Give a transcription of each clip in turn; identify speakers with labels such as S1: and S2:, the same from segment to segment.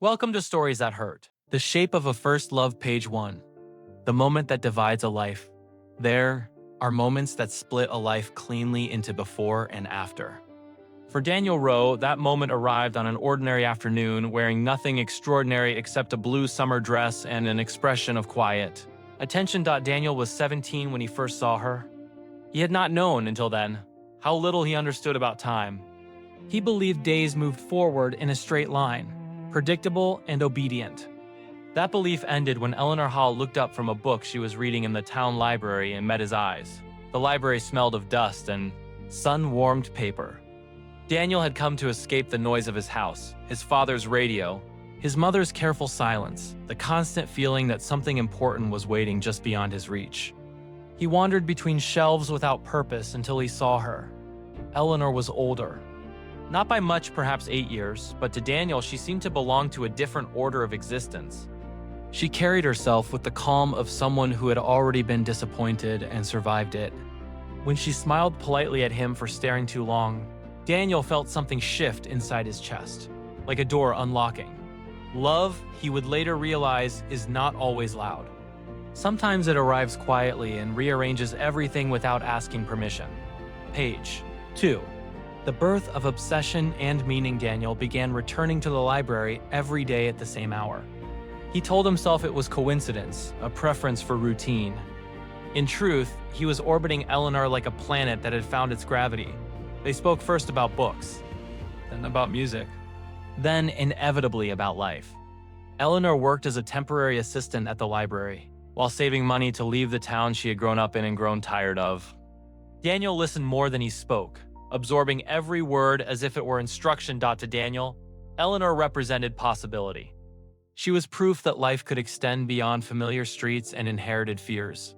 S1: Welcome to Stories That Hurt. The shape of a first love, page 1. The moment that divides a life. There are moments that split a life cleanly into before and after. For Daniel Rowe, that moment arrived on an ordinary afternoon, wearing nothing extraordinary except a blue summer dress and an expression of quiet attention. Daniel was 17 when he first saw her. He had not known until then how little he understood about time. He believed days moved forward in a straight line, predictable and obedient. That belief ended when Eleanor Hall looked up from a book she was reading in the town library and met his eyes. The library smelled of dust and sun-warmed paper. Daniel had come to escape the noise of his house, his father's radio, his mother's careful silence, the constant feeling that something important was waiting just beyond his reach. He wandered between shelves without purpose until he saw her. Eleanor was older. Not by much, perhaps 8 years, but to Daniel she seemed to belong to a different order of existence. She carried herself with the calm of someone who had already been disappointed and survived it. When she smiled politely at him for staring too long, Daniel felt something shift inside his chest, like a door unlocking. Love, he would later realize, is not always loud. Sometimes it arrives quietly and rearranges everything without asking permission. Page 2. The birth of obsession and meaning. Daniel began returning to the library every day at the same hour. He told himself it was coincidence, a preference for routine. In truth, he was orbiting Eleanor like a planet that had found its gravity. They spoke first about books, then about music, then inevitably about life. Eleanor worked as a temporary assistant at the library, while saving money to leave the town she had grown up in and grown tired of. Daniel listened more than he spoke, absorbing every word as if it were instruction. To Daniel, Eleanor represented possibility. She was proof that life could extend beyond familiar streets and inherited fears.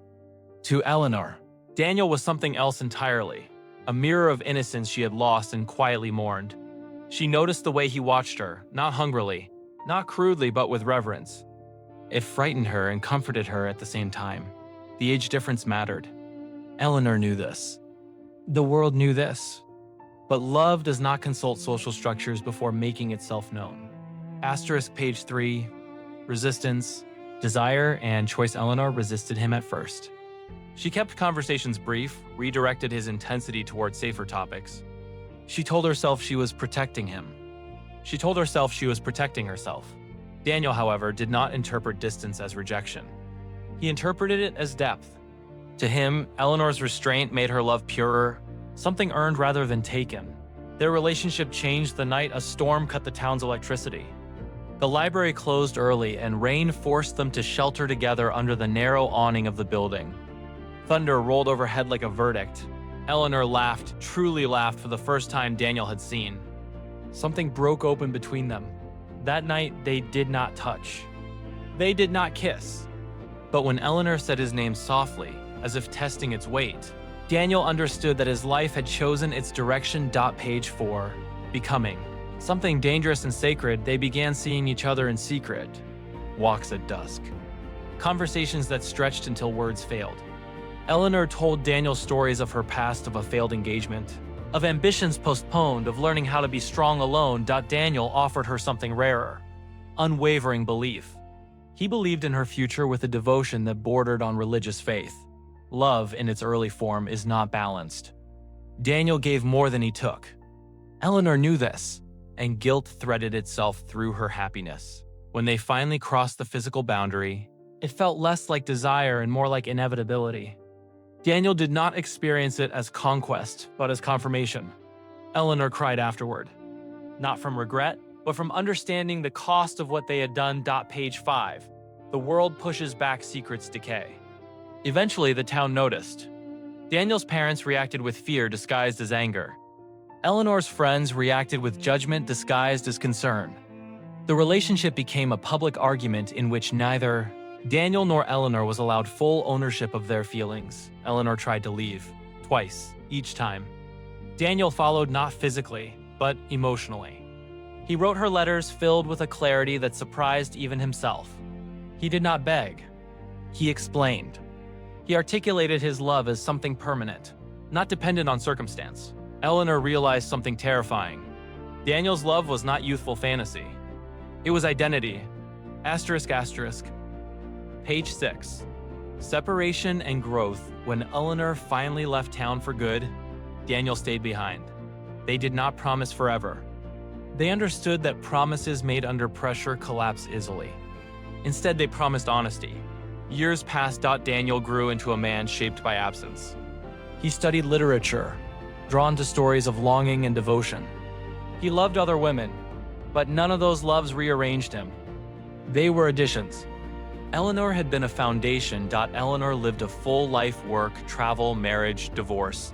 S1: To Eleanor, Daniel was something else entirely, a mirror of innocence she had lost and quietly mourned. She noticed the way he watched her, not hungrily, not crudely, but with reverence. It frightened her and comforted her at the same time. The age difference mattered. Eleanor knew this. The world knew this. But love does not consult social structures before making itself known. Asterisk page 3. Resistance, desire, and choice. Eleanor resisted him at first. She kept conversations brief, redirected his intensity toward safer topics. She told herself she was protecting him. She told herself she was protecting herself. Daniel, however, did not interpret distance as rejection. He interpreted it as depth. To him, Eleanor's restraint made her love purer, something earned rather than taken. Their relationship changed the night a storm cut the town's electricity. The library closed early, and rain forced them to shelter together under the narrow awning of the building. Thunder rolled overhead like a verdict. Eleanor laughed, truly laughed, for the first time Daniel had seen. Something broke open between them. That night, they did not touch. They did not kiss. But when Eleanor said his name softly, as if testing its weight, Daniel understood that his life had chosen its direction. Page 4. Becoming. Something dangerous and sacred. They began seeing each other in secret. Walks at dusk. Conversations that stretched until words failed. Eleanor told Daniel stories of her past, of a failed engagement, of ambitions postponed, of learning how to be strong alone. Daniel offered her something rarer, unwavering belief. He believed in her future with a devotion that bordered on religious faith. Love, in its early form, is not balanced. Daniel gave more than he took. Eleanor knew this, and guilt threaded itself through her happiness. When they finally crossed the physical boundary, it felt less like desire and more like inevitability. Daniel did not experience it as conquest, but as confirmation. Eleanor cried afterward, not from regret, but from understanding the cost of what they had done. Page 5. The world pushes back, secrets decay. Eventually, the town noticed. Daniel's parents reacted with fear disguised as anger. Eleanor's friends reacted with judgment disguised as concern. The relationship became a public argument in which neither Daniel nor Eleanor was allowed full ownership of their feelings. Eleanor tried to leave, twice, each time. Daniel followed, not physically, but emotionally. He wrote her letters filled with a clarity that surprised even himself. He did not beg. He explained. He articulated his love as something permanent, not dependent on circumstance. Eleanor realized something terrifying. Daniel's love was not youthful fantasy. It was identity. Asterisk asterisk. Page 6. Separation and growth. When Eleanor finally left town for good, Daniel stayed behind. They did not promise forever. They understood that promises made under pressure collapse easily. Instead, they promised honesty. Years passed. Daniel grew into a man shaped by absence. He studied literature, drawn to stories of longing and devotion. He loved other women, but none of those loves rearranged him. They were additions. Eleanor had been a foundation. Eleanor lived a full life: work, travel, marriage, divorce.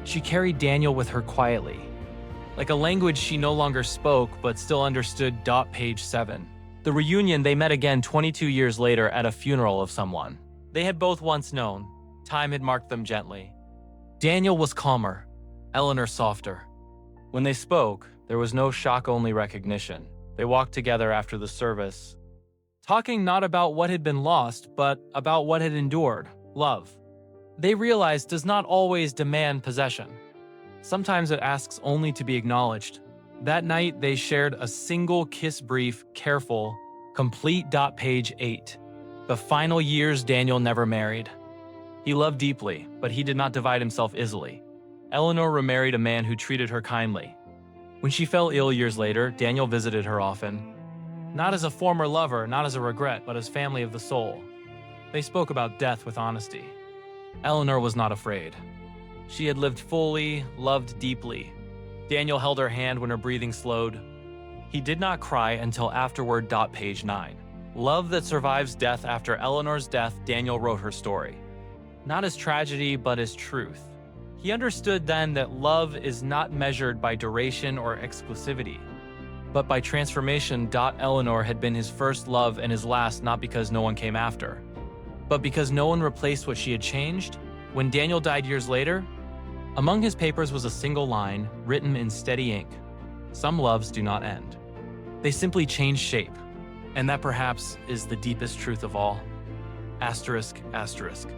S1: She carried Daniel with her quietly, like a language she no longer spoke but still understood. Page 7. The reunion. They met again 22 years later at a funeral of someone they had both once known. Time had marked them gently. Daniel was calmer, Eleanor softer. When they spoke, there was no shock, only recognition. They walked together after the service, talking not about what had been lost, but about what had endured: love. They realized does not always demand possession. Sometimes it asks only to be acknowledged. That night, they shared a single kiss, brief, careful, complete. Page 8. The final years. Daniel never married. He loved deeply, but he did not divide himself easily. Eleanor remarried a man who treated her kindly. When she fell ill years later, Daniel visited her often. Not as a former lover, not as a regret, but as family of the soul. They spoke about death with honesty. Eleanor was not afraid. She had lived fully, loved deeply. Daniel held her hand when her breathing slowed. He did not cry until afterward. Page 9. Love that survives death. After Eleanor's death, Daniel wrote her story. Not as tragedy, but as truth. He understood then that love is not measured by duration or exclusivity, but by transformation. Eleanor had been his first love and his last, not because no one came after, but because no one replaced what she had changed. When Daniel died years later, among his papers was a single line written in steady ink: "Some loves do not end. They simply change shape." And that perhaps is the deepest truth of all. Asterisk, asterisk.